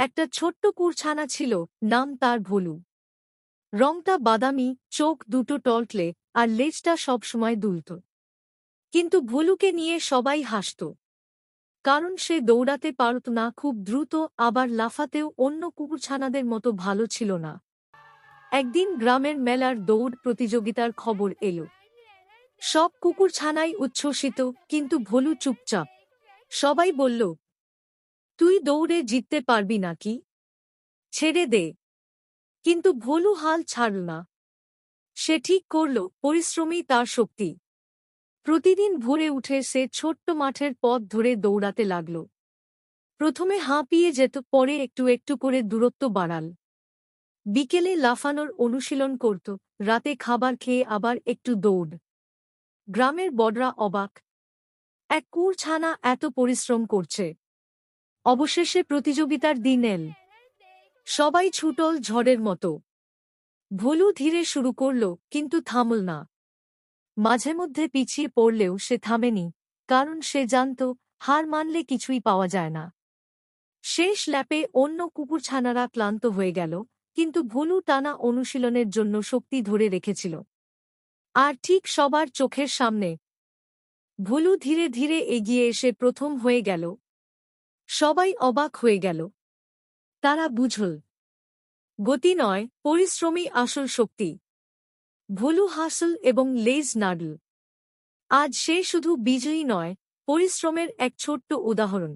একটা ছোট্ট কুড়ছানা ছিল, নাম তার ভোলু। রংটা বাদামি, চোখ দুটো টলটলে, আর লেজটা সবসময় দুলত। কিন্তু ভোলুকে নিয়ে সবাই হাসত, কারণ সে দৌড়াতে পারত না খুব দ্রুত, আবার লাফাতেও অন্য কুকুরছানাদের মতো ভালো ছিল না। একদিন গ্রামের মেলার দৌড় প্রতিযোগিতার খবর এলো। সব কুকুরছানাই উচ্ছ্বসিত, কিন্তু ভোলু চুপচাপ। সবাই বলল, তুই দৌড়ে জিততে পারবি নাকি? ছেড়ে দে। কিন্তু ভোলু হাল ছাড়ল না। সে ঠিক করল, পরিশ্রমই তার শক্তি। প্রতিদিন ভোরে উঠে সে ছোট্ট মাঠের পথ ধরে দৌড়াতে লাগল। প্রথমে হাঁপিয়ে যেত, পরে একটু একটু করে দূরত্ব বাড়াল। বিকেলে লাফানোর অনুশীলন করত, রাতে খাবার খেয়ে আবার একটু দৌড়। গ্রামের বড়রা অবাক, এক কুকুরছানা এত পরিশ্রম করছে। অবশেষে প্রতিযোগিতার দিন এল। সবাই ছুটল ঝড়ের মতো। ভোলু ধীরে শুরু করল, কিন্তু থামল না। মাঝে মধ্যে পিছিয়ে পড়লেও সে থামেনি, কারণ সে জানত হার মানলে কিছুই পাওয়া যায় না। শেষ ল্যাপে অন্য কুকুরছানারা ক্লান্ত হয়ে গেল, কিন্তু ভোলু টানা অনুশীলনের জন্য শক্তি ধরে রেখেছিল। আর ঠিক সবার চোখের সামনে ভোলু ধীরে ধীরে এগিয়ে এসে প্রথম হয়ে গেল। সবাই অবাক হয়ে গেল। তারা বুঝল, গতি নয়, পরিশ্রমই আসল শক্তি। ভোলু হাসল এবং লেজ নাড়ল। আজ সে শুধু বিজয়ী নয়, পরিশ্রমের এক ছোট্ট উদাহরণ।